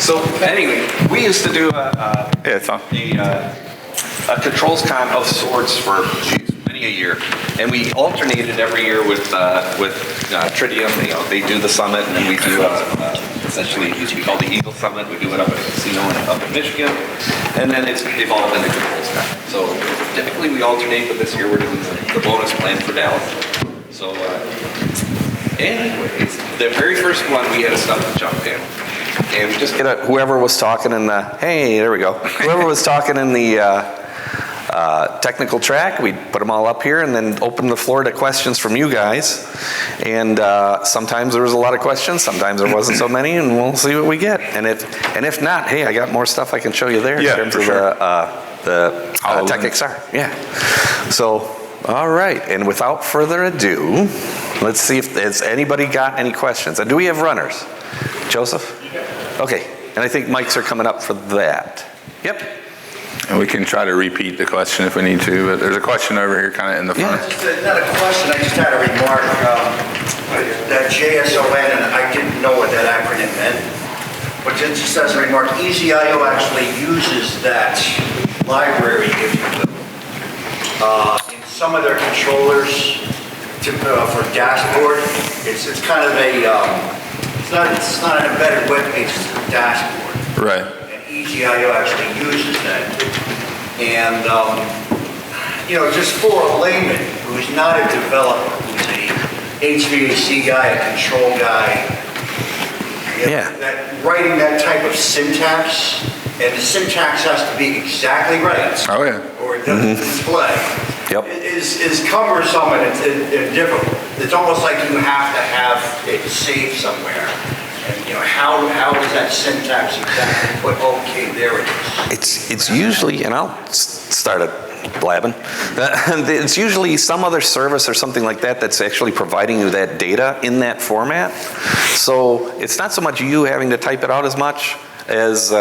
So anyway, we used to do a controls con of sorts for many a year, and we alternated every year with Tridium. You know, they do the summit, and then we do essentially it used to be called the Eagle Summit. We do it up at a casino up in Michigan, and then it's evolved into controls con. So typically we alternate, but this year we're doing the bonus plan for Dallas. So anyways, the very first one we had a stuff to jump in. And we just get whoever was talking in the, hey, there we go. Whoever was talking in the technical track, we'd put them all up here and then open the floor to questions from you guys. And sometimes there was a lot of questions, sometimes there wasn't so many, and we'll see what we get. And if not, hey, I got more stuff I can show you there in terms of the TechXR. Yeah. So, all right, and without further ado, let's see if has anybody got any questions. And do we have runners? Joseph? Okay, and I think mics are coming up for that. Yep. And we can try to repeat the question if we need to, but there's a question over here kind of in the front. Yeah. Not a question, I just had a remark. That JSON, and I didn't know what that acronym meant, but just as a remark, Easy-IO actually uses that library, if you will, in some of their controllers for dashboard. It's kind of a, it's not an embedded web page, it's a dashboard. Right. And Easy-IO actually uses that. And, you know, just for a layman who's not a developer, who's a HVAC guy, a control guy, writing that type of syntax, and the syntax has to be exactly right. Oh, yeah. Or it doesn't display. Yep. Is cumbersome and it's difficult. It's almost like you have to have it saved somewhere. And you know, how is that syntax exactly put? Okay, there it is. It's usually, and I'll start it blabbing. It's usually some other service or something like that that's actually providing you that data in that format. So it's not so much you having to type it out as much as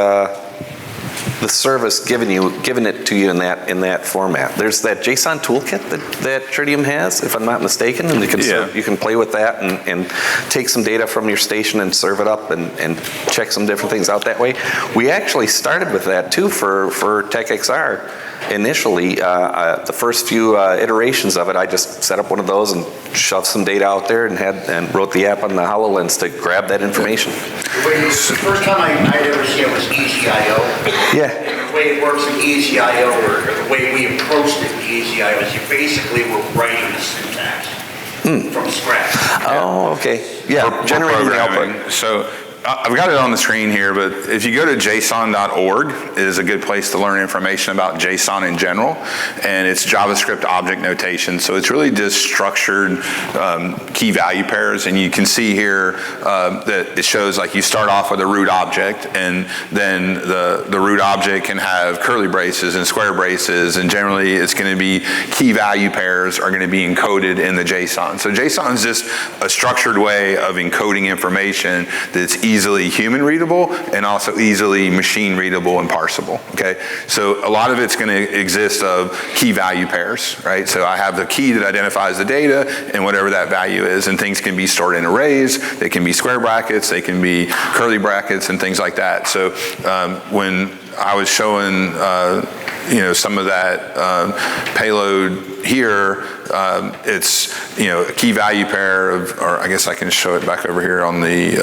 the service giving it to you in that format. There's that JSON toolkit that Tridium has, if I'm not mistaken, and you can play with that and take some data from your station and serve it up and check some different things out that way. We actually started with that too for TechXR. Initially, the first few iterations of it, I just set up one of those and shoved some data out there and wrote the app on the HoloLens to grab that information. The first time I'd ever seen it was Easy-IO. Yeah. And the way it works in Easy-IO, or the way we approached it in Easy-IO, is you basically were writing the syntax from scratch. Oh, okay. Yeah, generating the output. So I've got it on the screen here, but if you go to json.org, it is a good place to learn information about JSON in general, and it's JavaScript object notation. So it's really just structured key value pairs, and you can see here that it shows like you start off with a root object, and then the root object can have curly braces and square braces, and generally it's going to be key value pairs are going to be encoded in the JSON. So JSON is just a structured way of encoding information that's easily human readable and also easily machine readable and parsable, okay? So a lot of it's going to exist of key value pairs, right? So I have the key that identifies the data and whatever that value is, and things can be stored in arrays, they can be square brackets, they can be curly brackets and things like that. So when I was showing you know, some of that payload here, it's, you know, a key value pair of, or I guess I can show it back over here on the,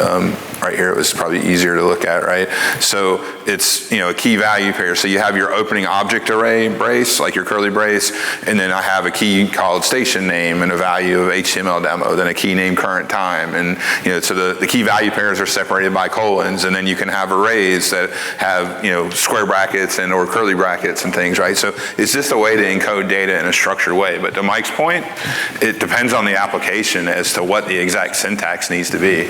right here, it was probably easier to look at, right? So it's, you know, a key value pair. So you have your opening object array brace, like your curly brace, and then I have a key called station name and a value of HTML demo, then a key name current time. And, you know, so the key value pairs are separated by colons, and then you can have arrays that have, you know, square brackets and or curly brackets and things, right? So it's just a way to encode data in a structured way. But to Mike's point, it depends on the application as to what the exact syntax needs to be.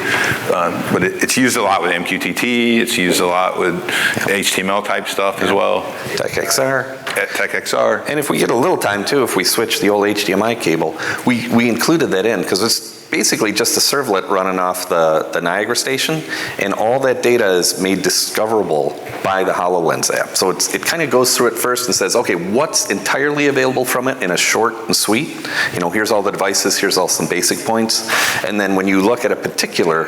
But it's used a lot with MQTT, it's used a lot with HTML type stuff as well. TechXR. And if we get a little time too, if we switch the old HDMI cable, we included that in because it's basically just a servlet running off the Niagara station, and all that data is made discoverable by the HoloLens app. So it kind of goes through it first and says, okay, what's entirely available from it in a short and sweet? You know, here's all the devices, here's all some basic points. And then when you look at a particular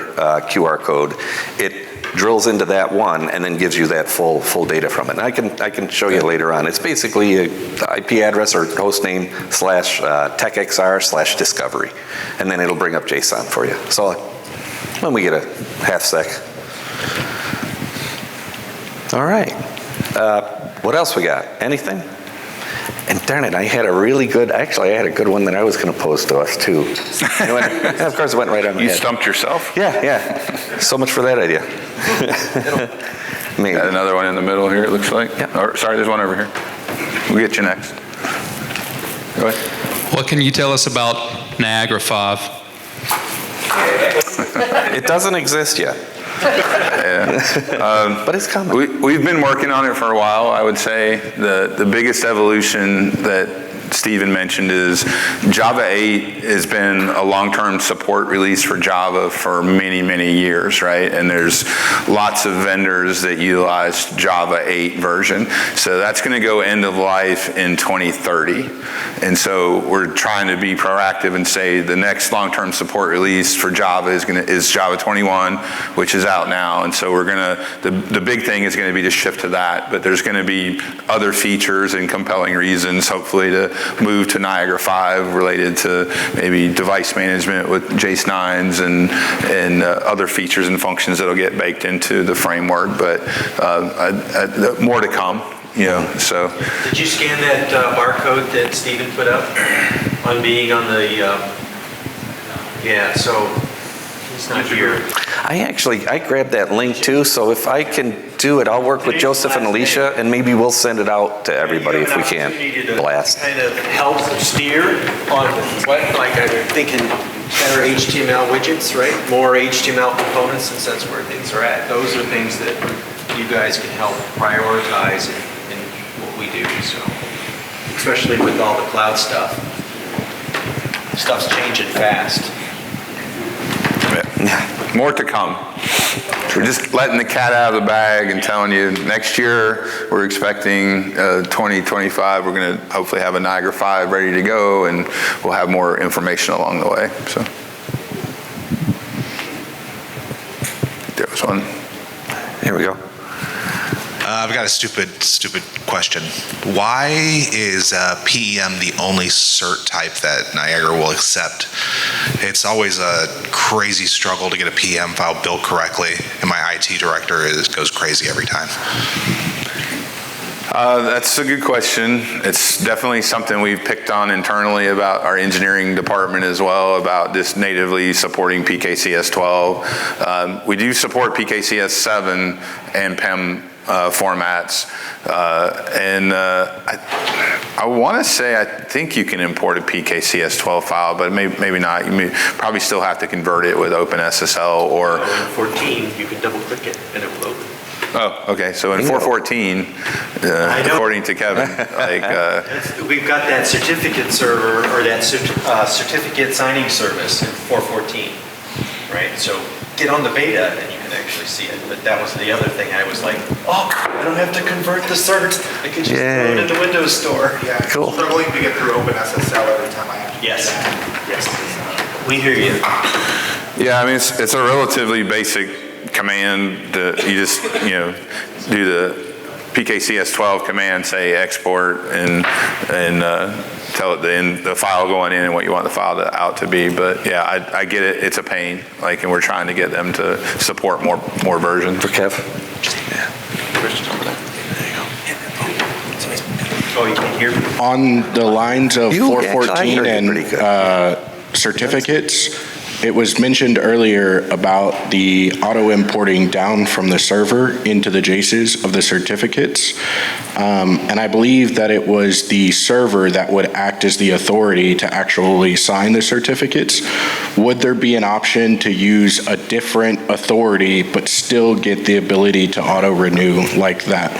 QR code, it drills into that one, and then gives you that full data from it. And I can show you later on. It's basically a IP address or host name / techxr / discovery, and then it'll bring up JSON for you. So when we get a half sec. All right. What else we got? Anything? And darn it, I had a really good, actually I had a good one that I was going to pose to us too. And of course it went right on my head. You stumped yourself? Yeah. So much for that idea. Maybe. Got another one in the middle here, it looks like. Yeah. Or, sorry, there's one over here. We'll get you next. Go ahead. What can you tell us about Niagara 5? It doesn't exist yet. But it's coming. We've been working on it for a while. I would say the biggest evolution that Stephen mentioned is Java 8 has been a long-term support release for Java for many, many years, right? And there's lots of vendors that utilize Java 8 version. So that's going to go end of life in 2030. And so we're trying to be proactive and say the next long-term support release for Java is Java 21, which is out now. And so we're going to, the big thing is going to be to shift to that, but there's going to be other features and compelling reasons, hopefully, to move to Niagara 5 related to maybe device management with JSON and other features and functions that'll get baked into the framework, but more to come, you know, so. Did you scan that barcode that Stephen put up on being on the, yeah, so he's not here. I grabbed that link too, so if I can do it, I'll work with Joseph and Alicia, and maybe we'll send it out to everybody if we can. Blast. Kind of help steer on what, like I'm thinking better HTML widgets, right? More HTML components, since that's where things are at. Those are things that you guys can help prioritize in what we do, so. Especially with all the cloud stuff. Stuff's changing fast. More to come. We're just letting the cat out of the bag and telling you next year we're expecting 2025 we're going to hopefully have a Niagara 5 ready to go, and we'll have more information along the way. So there was one. Here we go. I've got a stupid question. Why is PEM the only cert type that Niagara will accept? It's always a crazy struggle to get a PEM file built correctly, and my IT director goes crazy every time. That's a good question. It's definitely something we've picked on internally about our engineering department as well, about just natively supporting PKCS 12. We do support PKCS 7 and PEM formats, and I want to say I think you can import a PKCS 12 file, but maybe not. You probably still have to convert it with OpenSSL or. In 14, you can double click it and it will open. Oh, okay. So in 4.14, according to Kevin, like we've got that certificate server or that certificate signing service in 4.14, right? So get on the beta and you can actually see it. But that was the other thing. I was like, oh, I don't have to convert the cert. I can just throw it in the Windows Store. Yeah, Cool. I'm struggling to get through OpenSSL every time I have to. Yes. Yes. We hear you. yeah, I mean it's a relatively basic command that you just do the PKCS 12 command, say export, and tell it the file going in and what you want the file out to be. But yeah, I get it. It's a pain. Like, and we're trying to get them to support more versions. For Kev? Christian over there. There you go. Oh, you can hear me? On the lines of You- 414 actually, I heard you pretty good. and certificates, it was mentioned earlier about the auto importing down from the server into the JSONs of the certificates. And I believe that it was the server that would act as the authority to actually sign the certificates. Would there be an option to use a different authority but still get the ability to auto renew like that?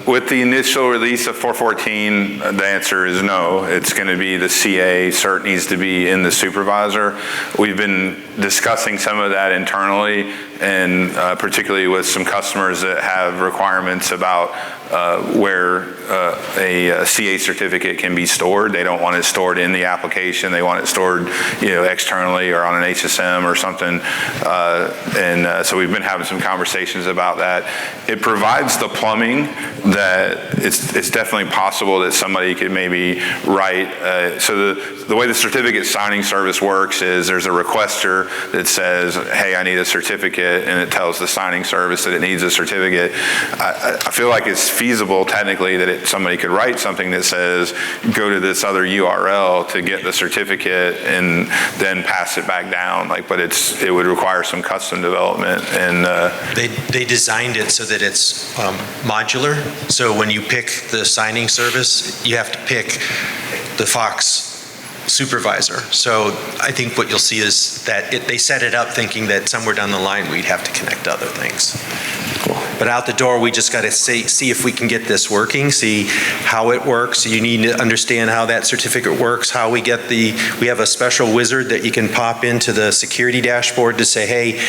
With the initial release of 4.14, the answer is no. It's going to be the CA. Cert needs to be in the supervisor. We've been discussing some of that internally, and particularly with some customers that have requirements about where a CA certificate can be stored. They don't want it stored in the application. They want it stored, externally or on an HSM or something. So we've been having some conversations about that. It provides the plumbing that it's definitely possible that somebody could maybe write. So the way the certificate signing service works is there's a requester that says, hey, I need a certificate, and it tells the signing service that it needs a certificate. I feel like it's feasible technically that somebody could write something that says, go to this other URL to get the certificate and then pass it back down. But it would require some custom development. And They designed it so that it's modular. So when you pick the signing service, you have to pick the Fox supervisor. So I think what you'll see is that they set it up thinking that somewhere down the line we'd have to connect to other things. But out the door, we just got to see if we can get this working, see how it works. You need to understand how that certificate works, how we get we have a special wizard that you can pop into the security dashboard to say, hey,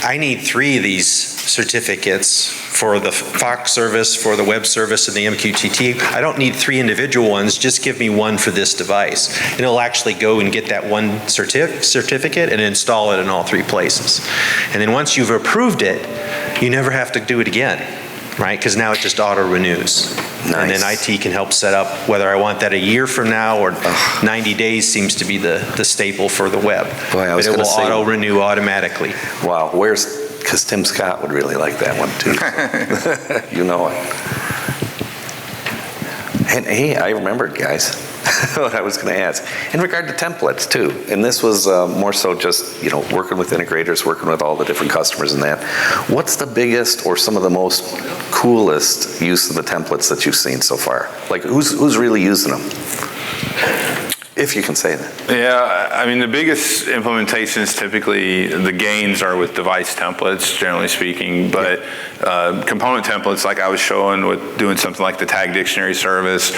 I need 3 of these certificates for the Fox service, for the web service, and the MQTT. I don't need 3 individual ones, just give me one for this device. And it'll actually go and get that one certificate and install it in all 3 places. And then once you've approved it, you never have to do it again, right? Because now it just auto-renews. Nice. And then IT can help set up whether I want that a year from now or 90 days seems to be the staple for the web. Boy, but it will auto-renew automatically. Wow, because Tim Scott would really like that one too. You know it. And hey, I remembered, guys, what I was going to ask. In regard to templates too, and this was more so just, working with integrators, working with all the different customers and that. What's the biggest or some of the most coolest use of the templates that you've seen so far? Who's really using them? If you can say that. Yeah, I mean, the biggest implementations, typically, the gains are with device templates, generally speaking, but component templates, like I was showing with doing something like the tag dictionary service,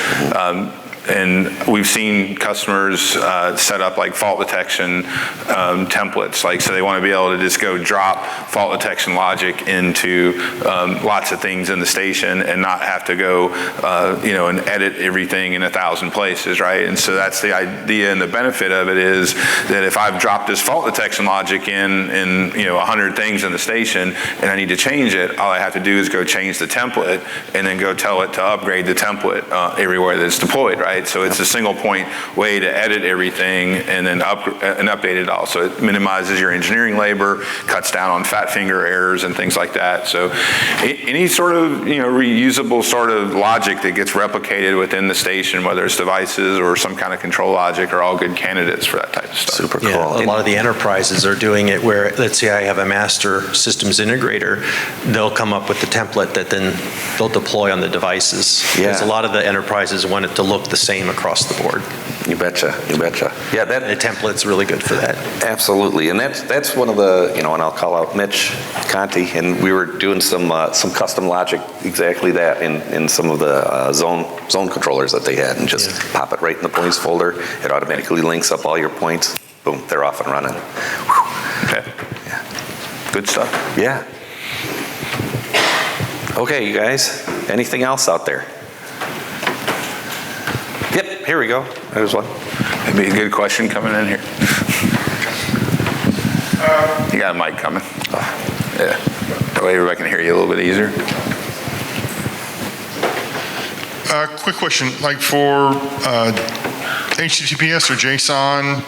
and we've seen customers set up fault detection templates. So they want to be able to just go drop fault detection logic into lots of things in the station and not have to go, and edit everything in 1,000 places, right? And so that's the idea, and the benefit of it is that if I've dropped this fault detection logic in 100 things in the station and I need to change it, all I have to do is go change the template and then go tell it to upgrade the template everywhere that it's deployed, right? So it's a single point way to edit everything and then update it all. So it minimizes your engineering labor, cuts down on fat finger errors and things like that. So any sort of reusable sort of logic that gets replicated within the station, whether it's devices or some kind of control logic, are all good candidates for that type of stuff. Super cool. Yeah, a lot of the enterprises are doing it where, let's say I have a master systems integrator, they'll come up with the template that then they'll deploy on the devices. Because a lot of the enterprises want it to look the same across the board. You betcha. Yeah, the template's really good for that. Absolutely, and that's one of the, and I'll call out Mitch Conti, and we were doing some custom logic, exactly that, in some of the zone controllers that they had, and just pop it right in the points folder. It automatically links up all your points. Boom, they're off and running. Okay. Yeah. Good stuff. Yeah. Okay, you guys, anything else out there? Yep, here we go. There's one. Maybe a good question coming in here. You got a mic coming. Yeah. That way everybody can hear you a little bit easier. Quick question, for HTTPS or JSON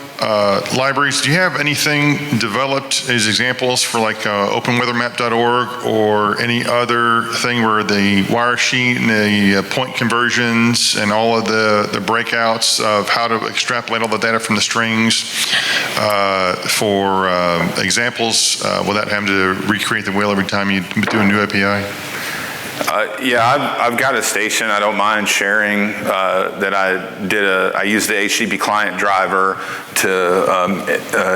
libraries, do you have anything developed as examples for openweathermap.org or any other thing where the wire sheet and the point conversions and all of the breakouts of how to extrapolate all the data from the strings for examples without having to recreate the wheel every time you do a new API? I've got a station. I don't mind sharing that I used the HTTP client driver to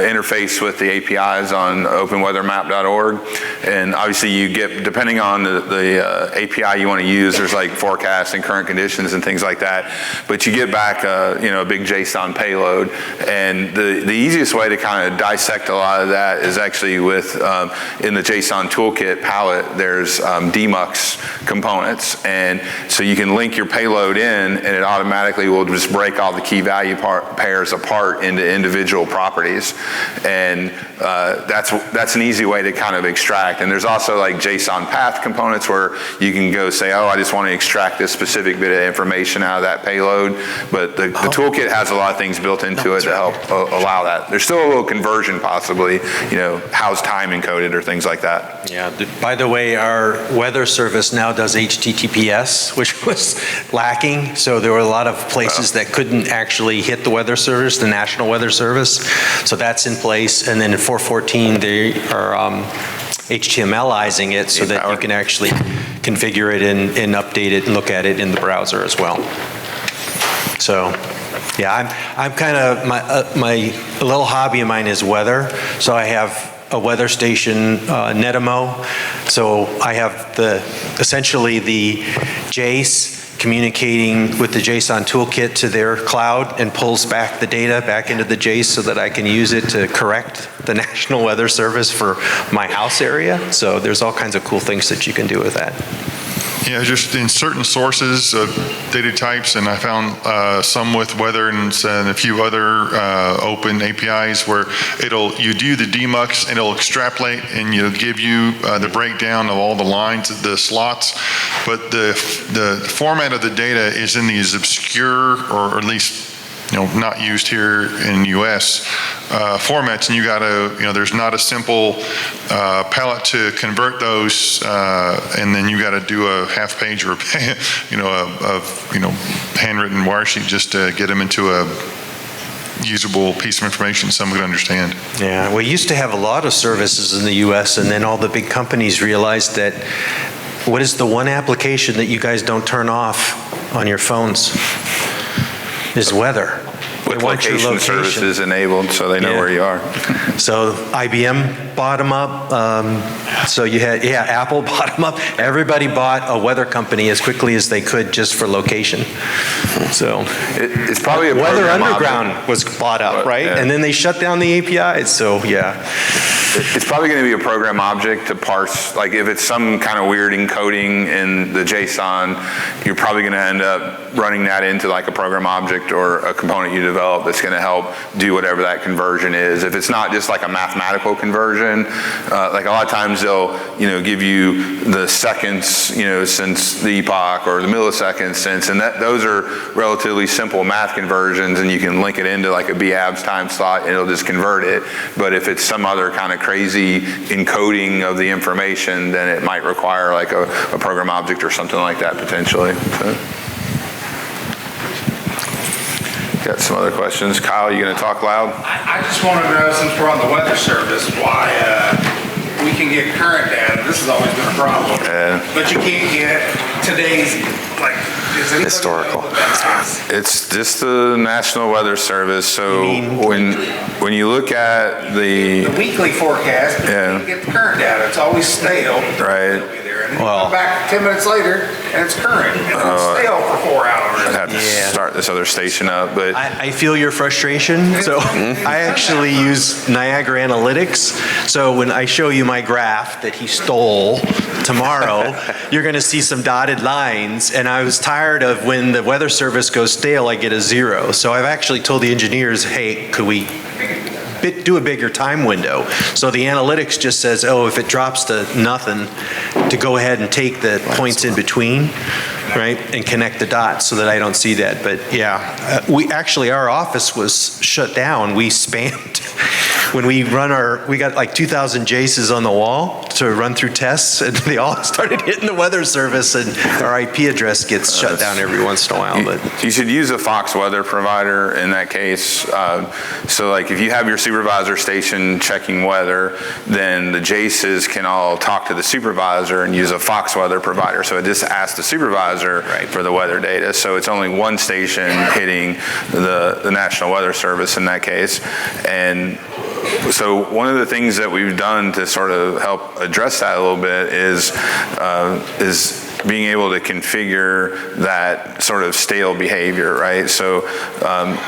interface with the APIs on openweathermap.org. And obviously you get, depending on the API you want to use, there's forecast and current conditions and things like that. But you get back a big JSON payload. And the easiest way to kind of dissect a lot of that is actually with, in the JSON toolkit palette, there's demux components. And so you can link your payload in, and it automatically will just break all the key value pairs apart into individual properties. And that's an easy way to kind of extract. And there's also like JSON path components where you can go say, oh, I just want to extract this specific bit of information out of that payload. But the toolkit has a lot of things built into it to help allow that. There's still a little conversion possibly, how's time encoded or things like that. Yeah, by the way, our weather service now does HTTPS, which was lacking. So there were a lot of places that couldn't actually hit the weather service, the National Weather Service. So that's in place. And then in 4.14, they are HTMLizing it so that you can actually configure it and update it and look at it in the browser as well. So, yeah, I'm kind of, my little hobby of mine is weather. So I have a weather station, Netimo. So I have essentially the JACE communicating with the JSON toolkit to their cloud and pulls back the data back into the JACE so that I can use it to correct the National Weather Service for my house area. So there's all kinds of cool things that you can do with that. Yeah, just in certain sources of data types, and I found some with weather and a few other open APIs where you do the demux and it'll extrapolate and give you the breakdown of all the lines, the slots, but the format of the data is in these obscure, or at least not used here in US formats, and you gotta, there's not a simple palette to convert those, and then you gotta do a half page or a handwritten wire sheet just to get them into a usable piece of information someone could understand. Yeah, we used to have a lot of services in the US, and then all the big companies realized that what is the one application that you guys don't turn off on your phones? Is weather. With location services enabled so they know where you are. So IBM bought them up. So you had, Apple bought them up. Everybody bought a weather company as quickly as they could just for location. So it's probably a Weather Underground was bought up, right? Yeah. And then they shut down the APIs. So yeah. It's probably going to be a program object to parse, like if it's some kind of weird encoding in the JSON, you're probably going to end up running that into like a program object or a component you develop that's going to help do whatever that conversion is. If it's not just like a mathematical conversion, like a lot of times they'll, give you the seconds, since the epoch or the milliseconds since, and those are relatively simple math conversions, and you can link it into like a BABS time slot and it'll just convert it. But if it's some other kind of crazy encoding of the information, then it might require like a program object or something like that potentially. So. Got some other questions. Kyle, you going to talk loud? I just want to know, since we're on the weather service, why we can get current data. This has always been a problem. But you can't get today's, like, historical. It's just the National Weather Service. So when you look at the weekly forecast, you can't get the current data. It's always stale. Right. And then you come back 10 minutes later, and it's current. And it's stale for 4 hours. I'd have to start this other station up, but I feel your frustration. So I actually use Niagara Analytics. So when I show you my graph that he stole tomorrow, you're going to see some dotted lines. And I was tired of when the weather service goes stale, I get a 0. So I've actually told the engineers, hey, could we do a bigger time window? So the analytics just says, oh, if it drops to nothing, to go ahead and take the points in between, right, and connect the dots so that I don't see that. But yeah, our office was shut down. We spammed. When we we got like 2,000 JACEs on the wall to run through tests, and they all started hitting the weather service, and our IP address gets shut down every once in a while. But you should use a Fox weather provider in that case. So like if you have your supervisor station checking weather, then the JACEs can all talk to the supervisor and use a Fox weather provider. So it just asks the supervisor for the weather data. So it's only one station hitting the National Weather Service in that case. And so one of the things that we've done to sort of help address that a little bit is being able to configure that sort of stale behavior, right? So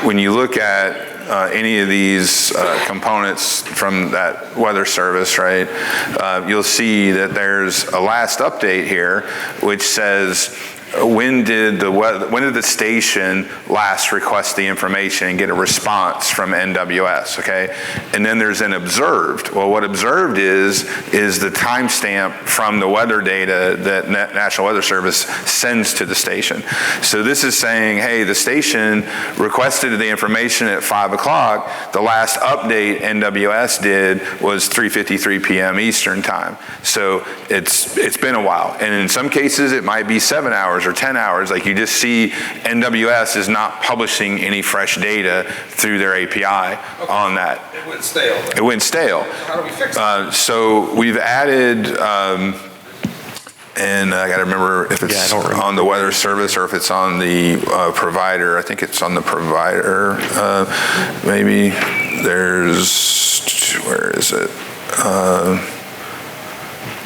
when you look at any of these components from that weather service, right, you'll see that there's a last update here, which says, when did the station last request the information and get a response from NWS, okay? And then there's an observed. Well, what observed is the timestamp from the weather data that National Weather Service sends to the station. So this is saying, hey, the station requested the information at 5 o'clock. The last update NWS did was 3:53 p.m. Eastern time. So it's been a while. And in some cases, it might be 7 hours or 10 hours. Like, you just see NWS is not publishing any fresh data through their API on that. It went stale. It went stale. How do we fix it? So we've added, and I got to remember if it's on the weather service or if it's on the provider. I think it's on the provider. Maybe there's, where is it?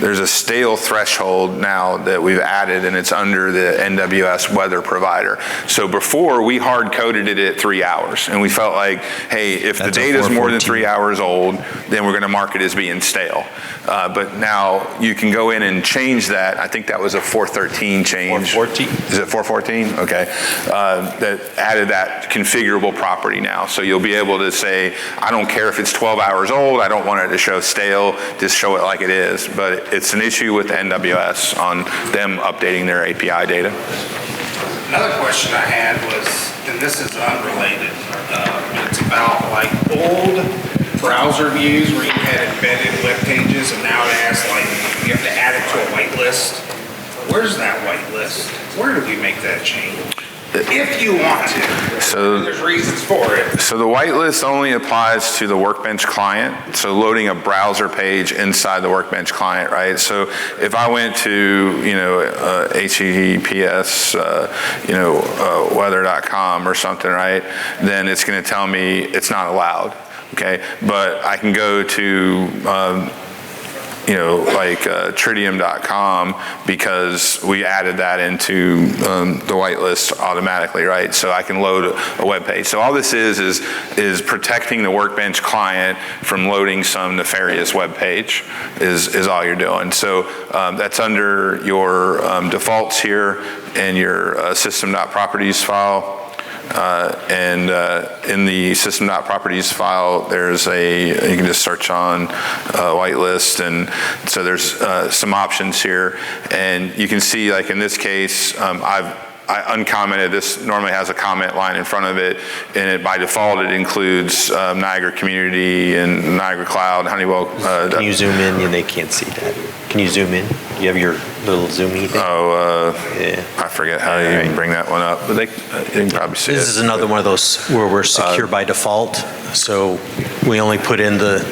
There's a stale threshold now that we've added, and it's under the NWS weather provider. So before, we hard-coded it at 3 hours, and we felt like, hey, if the data is more than 3 hours old, then we're going to mark it as being stale. But now you can go in and change that. I think that was a 413 change. 414. Is it 414? Okay. That added that configurable property now. So you'll be able to say, I don't care if it's 12 hours old, I don't want it to show stale, just show it like it is. But it's an issue with the NWS on them updating their API data. Another question I had was, and this is unrelated, it's about like old browser views where you had embedded web pages, and now it asks like you have to add it to a whitelist. Where's that whitelist? Where do we make that change? If you want to. So there's reasons for it. So the whitelist only applies to the Workbench client. So loading a browser page inside the Workbench client, right? So if I went to, HTTPS, weather.com or something, right? Then it's going to tell me it's not allowed. Okay, but I can go to Tridium.com because we added that into the whitelist automatically, right? So I can load a web page. So all this is protecting the Workbench client from loading some nefarious web page is all you're doing. So that's under your defaults here and your system.properties file. In the system.properties file, there's you can just search on whitelist, and so there's some options here, and you can see, like in this case, I uncommented. This normally has a comment line in front of it, and by default it includes Niagara Community and Niagara Cloud, Honeywell. Can you zoom in? Yeah, they can't see that. Can you zoom in? You have your little zoomy thing? Yeah. I forget how you can bring that one up, but they can probably see it. This is another one of those where we're secure by default, so we only put in the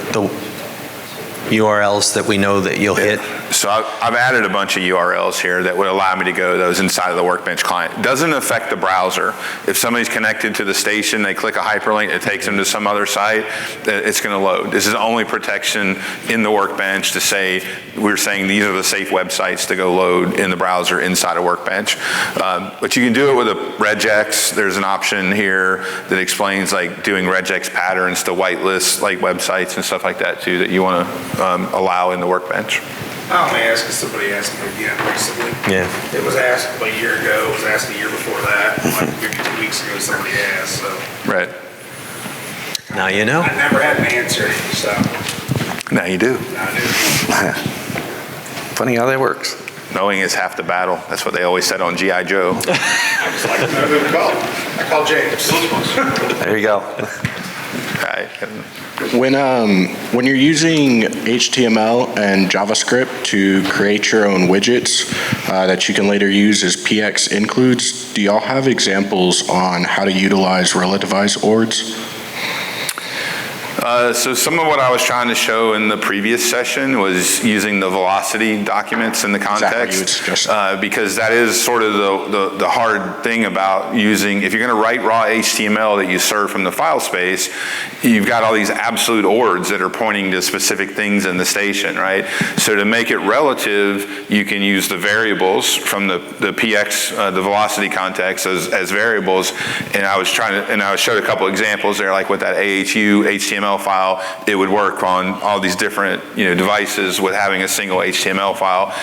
URLs that we know that you'll hit. So I've added a bunch of URLs here that would allow me to go to those inside of the Workbench client. It doesn't affect the browser. If somebody's connected to the station, they click a hyperlink, it takes them to some other site, it's going to load. This is only protection in the Workbench to say, we're saying these are the safe websites to go load in the browser inside a Workbench. But you can do it with a regex. There's an option here that explains like doing regex patterns to whitelist like websites and stuff like that too that you want to allow in the Workbench. I may ask, because somebody asked me again recently. Yeah. It was asked a year ago, it was asked a year before that, like maybe 2 weeks ago somebody asked, so. Right. Now you know. I never had an answer, so. Now you do. I do. Funny how that works. Knowing is half the battle. That's what they always said on G.I. Joe. I was like, no, who to call? I called James. There you go. Right. When you're using HTML and JavaScript to create your own widgets that you can later use as PX includes, do y'all have examples on how to utilize relativized ORDs? So some of what I was trying to show in the previous session was using the velocity documents in the context, because that is sort of the hard thing about using, if you're going to write raw HTML that you serve from the file space, you've got all these absolute ords that are pointing to specific things in the station, right? So to make it relative, you can use the variables from the PX, the velocity context as variables, and I showed a couple examples there, like with that AHU HTML file, it would work on all these different devices with having a single HTML file.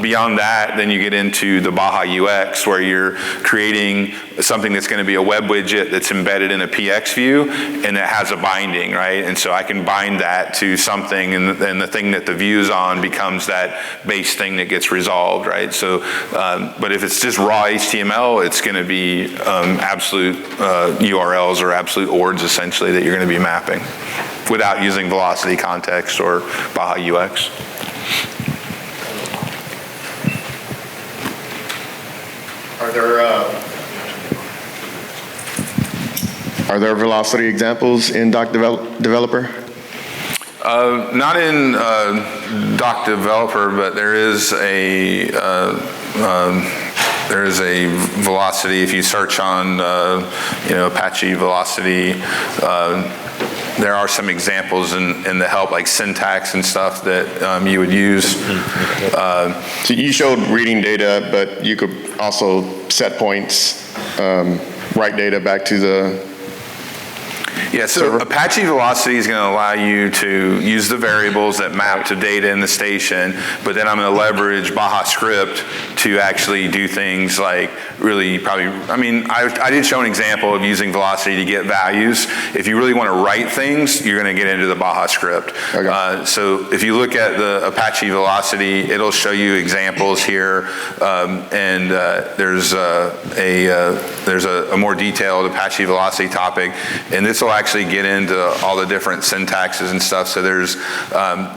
Beyond that, then you get into the Baja UX, where you're creating something that's going to be a web widget that's embedded in a PX view, and that has a binding, right? And so I can bind that to something, and the thing that the view's on becomes that base thing that gets resolved, right? So, but if it's just raw HTML, it's going to be absolute URLs or absolute ords, essentially, that you're going to be mapping without using velocity context or Baja UX. Are there velocity examples in Doc Developer? Not in Doc Developer, but there is a velocity. If you search on Apache velocity, there are some examples in the help, like syntax and stuff that you would use. So you showed reading data, but you could also set points, write data back to the Yeah, so server. Apache Velocity is going to allow you to use the variables that map to data in the station, but then I'm going to leverage Baja Script to actually do things like really probably, I did show an example of using Velocity to get values. If you really want to write things, you're going to get into the Baja Script. Okay. So if you look at the Apache Velocity, it'll show you examples here, and there's a more detailed Apache Velocity topic, and this will actually get into all the different syntaxes and stuff. So there's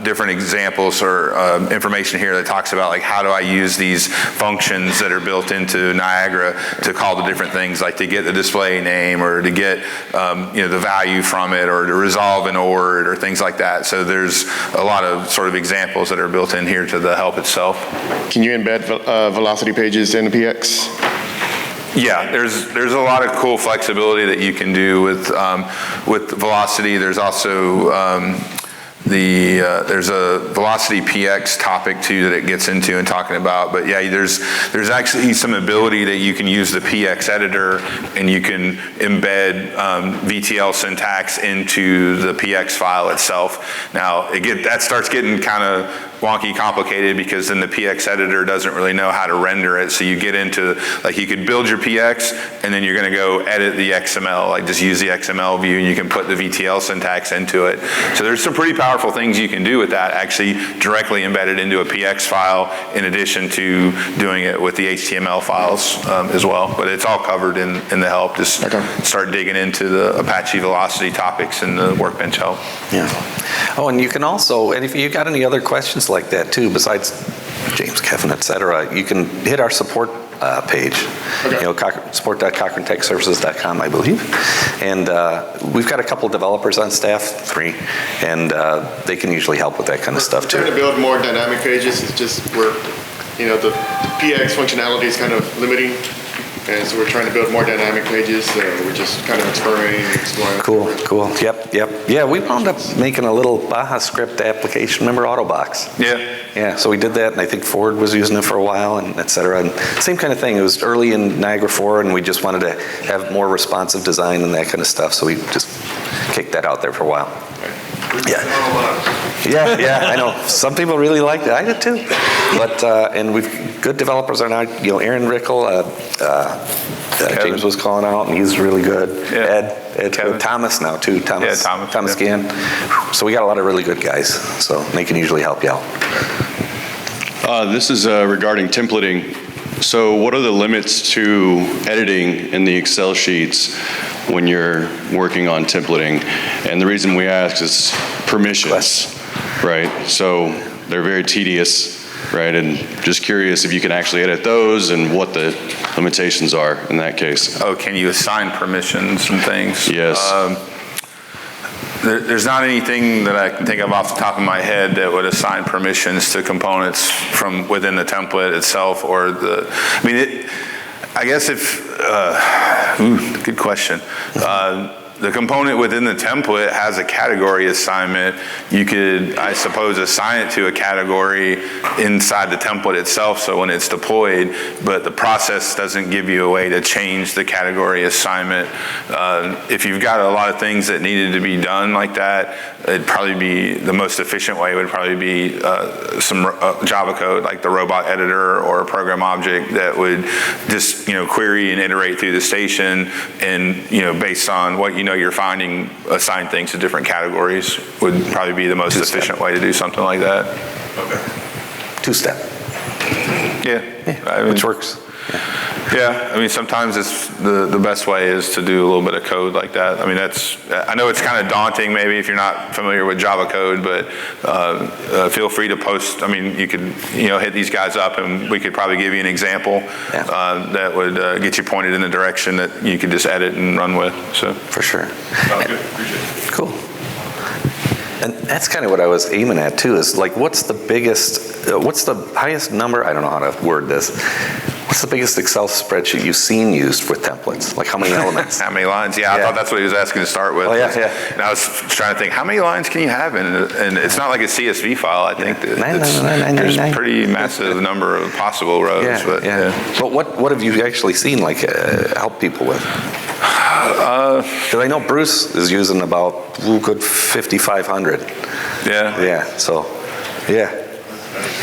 different examples or information here that talks about, like, how do I use these functions that are built into Niagara to call the different things, like to get the display name or to get the value from it, or to resolve an ORD or things like that. So there's a lot of sort of examples that are built in here to the help itself. Can you embed velocity pages in the PX? Yeah, there's a lot of cool flexibility that you can do with Velocity. There's also there's a Velocity PX topic too that it gets into and talking about. But yeah, there's actually some ability that you can use the PX editor, and you can embed VTL syntax into the PX file itself. Now that starts getting kind of wonky, complicated, because then the PX editor doesn't really know how to render it. So you get into, like, you could build your PX and then you're going to go edit the XML, like just use the XML view, and you can put the VTL syntax into it. So there's some pretty powerful things you can do with that, actually directly embedded into a PX file, in addition to doing it with the HTML files as well. But it's all covered in the help. Just start digging into the Apache Velocity topics in the Workbench help. Yeah. Oh, and you can also, and if you got any other questions like that too, besides James, Kevin, et cetera, you can hit our support page, support.cochranetechservices.com, I believe. And we've got a couple developers on staff, 3, and they can usually help with that kind of stuff too. We're trying to build more dynamic pages. It's just the PX functionality is kind of limiting. And so we're trying to build more dynamic pages, so we're just kind of experimenting and exploring. Cool. Yep. Yeah, we wound up making a little Baja Script application. Remember Autobox? Yeah, so we did that, and I think Ford was using it for a while, and et cetera. And same kind of thing. It was early in Niagara 4, and we just wanted to have more responsive design and that kind of stuff, so we just kicked that out there for a while. Yeah, I know. Some people really liked it. I did too. But and we've good developers are now. Aaron Rickel, James was calling out, and he's really good. Yeah. Ed Thomas now too. Thomas Gann. So we got a lot of really good guys. So they can usually help you out. This is regarding templating. So what are the limits to editing in the Excel sheets when you're working on templating? And the reason we ask is permissions, right? So they're very tedious, right? And just curious if you can actually edit those and what the limitations are in that case. Oh, can you assign permissions and things? Yes. there's not anything that I can think of off the top of my head that would assign permissions to components from within the template itself or I guess good question. The component within the template has a category assignment. You could, I suppose, assign it to a category inside the template itself, so when it's deployed, but the process doesn't give you a way to change the category assignment. If you've got a lot of things that needed to be done like that, it'd probably be, the most efficient way would probably be some Java code, like the robot editor or a program object that would just, query and iterate through the station and, based on what you're finding, assign things to different categories would probably be the most efficient way to do something like that. Okay. Two-step. Yeah. Which works. Yeah, sometimes it's the best way is to do a little bit of code like that. I know it's kind of daunting maybe if you're not familiar with Java code, but feel free to post. You could, hit these guys up and we could probably give you an example that would get you pointed in the direction that you could just edit and run with. So for sure. Sounds good. Appreciate it. Cool. And that's kind of what I was aiming at too, is like, what's the highest number, I don't know how to word this, what's the biggest Excel spreadsheet you've seen used with templates? Like how many elements? How many lines? Yeah, I thought that's what he was asking to start with. Oh, yeah. And I was trying to think, how many lines can you have in it? And it's not like a CSV file. I think there's a pretty massive number of possible rows. But what have you actually seen, like, help people with? Because I know Bruce is using about good 5,500.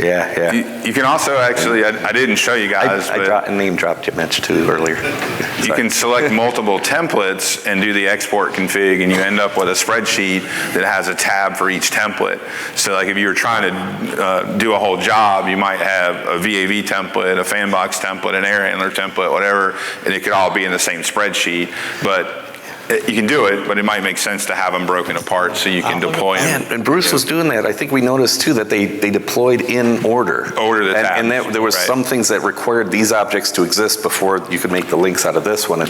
You can also actually, I didn't show you guys, I name dropped you, Mitch, too, earlier. You can select multiple templates and do the export config, and you end up with a spreadsheet that has a tab for each template. So like if you were trying to do a whole job, you might have a VAV template, a fanbox template, an air handler template, whatever, and it could all be in the same spreadsheet. But you can do it, but it might make sense to have them broken apart so you can deploy them. And Bruce was doing that. I think we noticed too that they deployed in order. Order the tabs. And there was some things that required these objects to exist before you could make the links out of this one. And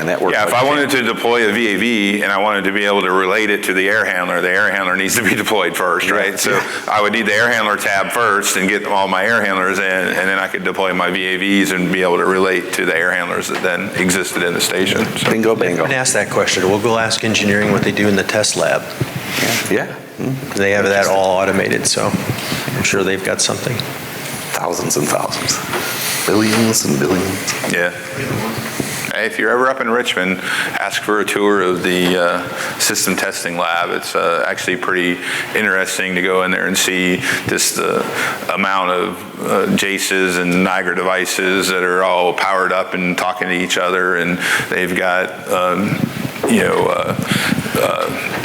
that worked. Yeah, if I wanted to deploy a VAV and I wanted to be able to relate it to the air handler needs to be deployed first, right? So I would need the air handler tab first and get all my air handlers in, and then I could deploy my VAVs and be able to relate to the air handlers that then existed in the station. So. Bingo. I'm going to ask that question. We'll go ask engineering what they do in the test lab. They have that all automated, so I'm sure they've got something. Thousands and thousands. Billions and billions. Yeah. Hey, if you're ever up in Richmond, ask for a tour of the system testing lab. It's actually pretty interesting to go in there and see just the amount of JSONs and Niagara devices that are all powered up and talking to each other, and they've got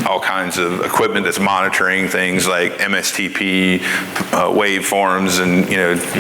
all kinds of equipment that's monitoring things like MSTP waveforms and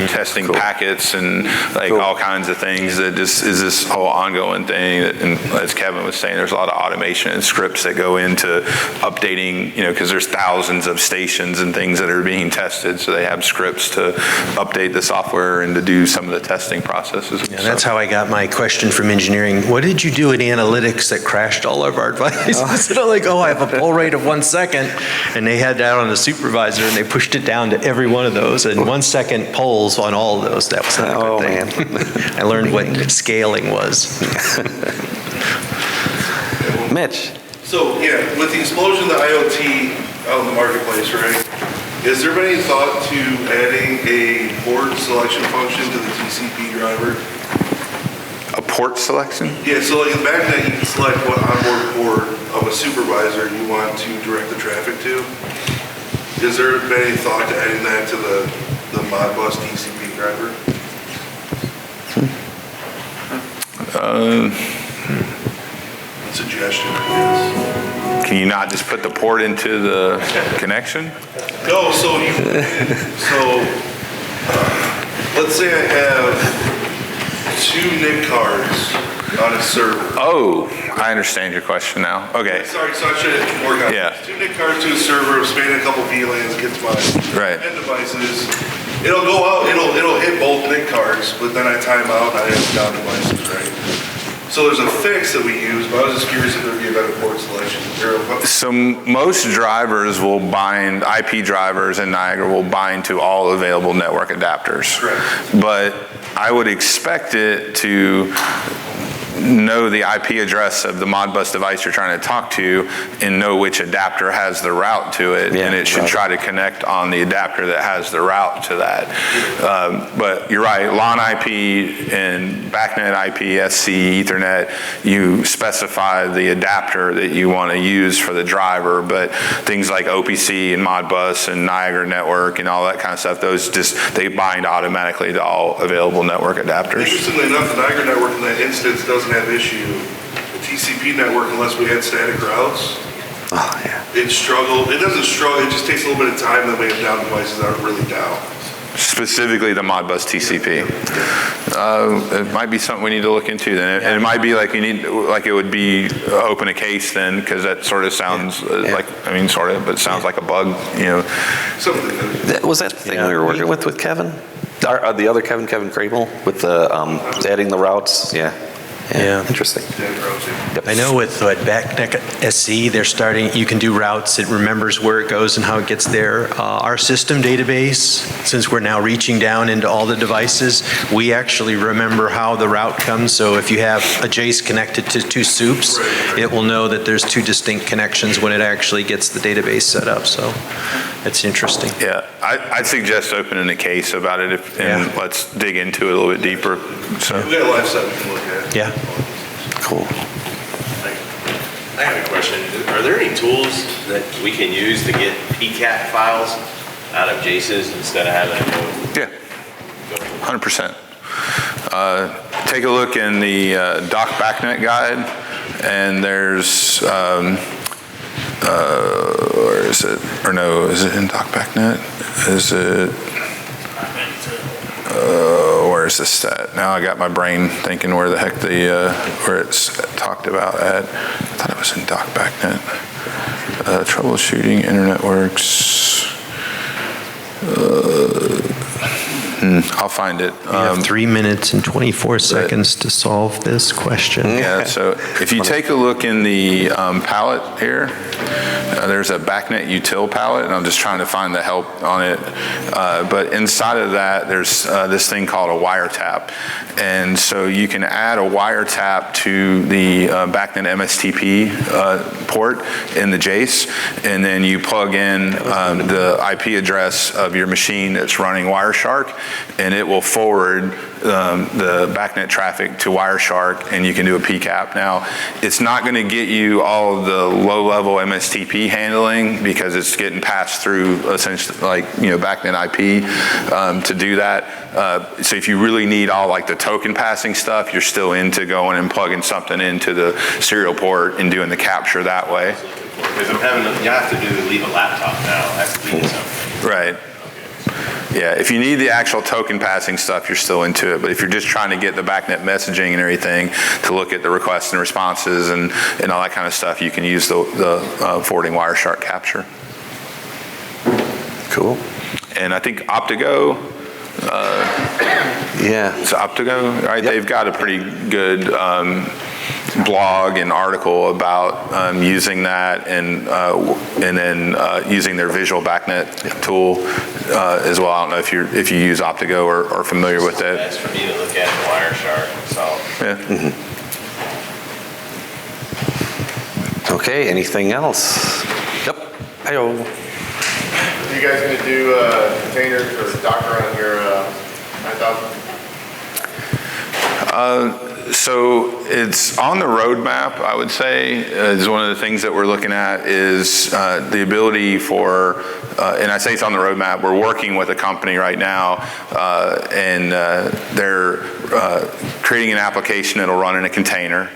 testing packets and all kinds of things that just is this whole ongoing thing. And as Kevin was saying, there's a lot of automation and scripts that go into updating, because there's thousands of stations and things that are being tested, so they have scripts to update the software and to do some of the testing processes. Yeah, that's how I got my question from engineering. What did you do in analytics that crashed all of our devices? And I'm like, I have a pull rate of 1 second, and they had that on the supervisor, and they pushed it down to every one of those, and 1 second pulls on all of those. That was not a good thing. I learned what scaling was. Mitch. So with the explosion of the IoT out in the marketplace, right? Has there been any thought to adding a port selection function to the TCP driver? A port selection? Yeah, so like in the back end, you can select what onboard port of a supervisor you want to direct the traffic to. Has there been any thought to adding that to the Modbus TCP driver? Suggestion, I guess. Can you not just put the port into the connection? No, so let's say I have 2 NIC cards on a server. Oh, I understand your question now. Okay. Sorry, so I should work on this. 2 NIC cards to a server, spanning a couple VLANs, gets my end devices. It'll go out, it'll hit both NIC cards, but then I time out and I have down devices, right? So there's a fix that we use, but I was just curious if there'd be a better port selection. So most drivers will bind, IP drivers in Niagara will bind to all available network adapters. Correct. But I would expect it to know the IP address of the Modbus device you're trying to talk to and know which adapter has the route to it, and it should try to connect on the adapter that has the route to that. But you're right, LAN IP and BACnet IP, SC, Ethernet, you specify the adapter that you want to use for the driver, but things like OPC and Modbus and Niagara Network and all that kind of stuff, those just, they bind automatically to all available network adapters. Interestingly enough, the Niagara network in that instance doesn't have issue. The TCP network, unless we had static routes, it struggled. It doesn't struggle. It just takes a little bit of time. Then we have down devices that are really down. Specifically the Modbus TCP. It might be something we need to look into then. And it might be like you need, like it would be open a case then, because that sort of sounds like, I mean, sort of, but it sounds like a bug, you know. Was that the thing we were working with Kevin? The other Kevin Crable, with the adding the routes? Yeah, interesting. I know with BACnet SC, they're starting, you can do routes, it remembers where it goes and how it gets there. Our system database, since we're now reaching down into all the devices, we actually remember how the route comes. So if you have a JSON connected to two soups, it will know that there's two distinct connections when it actually gets the database set up. So it's interesting. Yeah, I'd suggest opening a case about it and let's dig into it a little bit deeper. So we got a live set we can look at. Yeah. Cool. I have a question. Are there any tools that we can use to get PCAP files out of JSONs instead of having to go? Yeah, 100%. Take a look in the Doc BACnet guide, and there's, where is it? Or no, is it in Doc BACnet? Is it? Where's the stat? Now I got my brain thinking where the heck where it's talked about at. I thought it was in Doc BACnet. Troubleshooting internet works. I'll find it. You have 3 minutes and 24 seconds to solve this question. Yeah, so if you take a look in the palette here, there's a BACnet util palette, and I'm just trying to find the help on it. But inside of that, there's this thing called a wiretap. And so you can add a wiretap to the BACnet MSTP port in the JACE, and then you plug in the IP address of your machine that's running Wireshark, and it will forward the BACnet traffic to Wireshark, and you can do a PCAP. Now, it's not going to get you all of the low-level MSTP handling because it's getting passed through essentially like, you know, BACnet IP to do that. So if you really need all like the token passing stuff, you're still into going and plugging something into the serial port and doing the capture that way. Because I'm having, you have to leave a laptop now. I have to leave something. Right. Yeah, if you need the actual token passing stuff, you're still into it. But if you're just trying to get the BACnet messaging and everything to look at the requests and responses and all that kind of stuff, you can use the forwarding Wireshark capture. Cool. And I think Optigo, it's Optigo, right? They've got a pretty good blog and article about using that and then using their visual BACnet tool as well. I don't know if you use Optigo or are familiar with it. That's for me to look at in Wireshark. So. Yeah. Okay, anything else? Yep. Hi-yo. Are you guys going to do containers or Docker on your 9000? So it's on the roadmap, I would say, is one of the things that we're looking at is the ability for, and I say it's on the roadmap, we're working with a company right now, and they're creating an application that'll run in a container.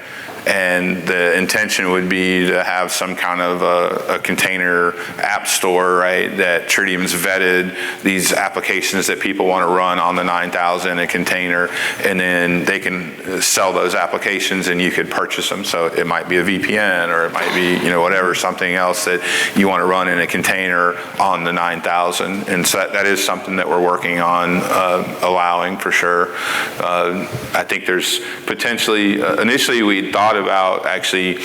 And the intention would be to have some kind of a container app store, right, that Tridium's vetted these applications that people want to run on the 9000 in a container, and then they can sell those applications and you could purchase them. So it might be a VPN, or it might be, whatever, something else that you want to run in a container on the 9000. And so that is something that we're working on allowing for sure. I think there's potentially, initially we thought about actually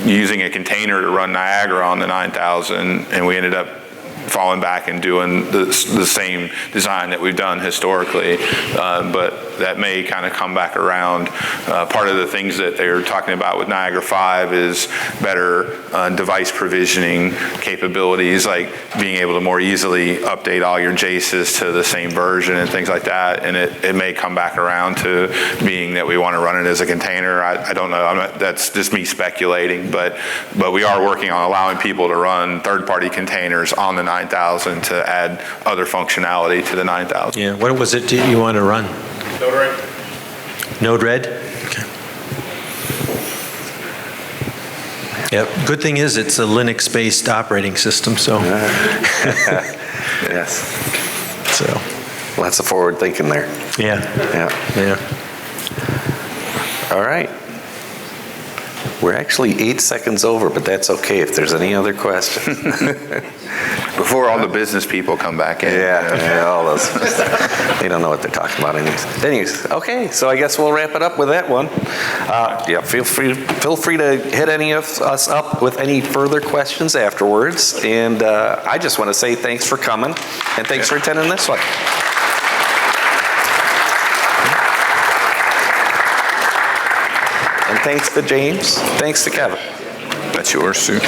using a container to run Niagara on the 9000, and we ended up falling back and doing the same design that we've done historically, but that may kind of come back around. Part of the things that they're talking about with Niagara 5 is better device provisioning capabilities, like being able to more easily update all your JSONs to the same version and things like that, and it may come back around to being that we want to run it as a container. I don't know, that's just me speculating, but we are working on allowing people to run third-party containers on the 9000 to add other functionality to the 9000. Yeah, what was it you want to run? Node-RED. Node-RED? Okay. Yep, good thing is it's a Linux-based operating system, so. Yes. So. Lots of forward thinking there. Yeah. Yeah. All right. We're actually 8 seconds over, but that's okay if there's any other questions. Before all the business people come back in. Yeah, all those. They don't know what they're talking about anyways. Okay, so I guess we'll wrap it up with that one. Feel free to hit any of us up with any further questions afterwards. And I just want to say thanks for coming, and thanks for attending this one. And thanks to James. Thanks to Kevin. That's yours, Sue.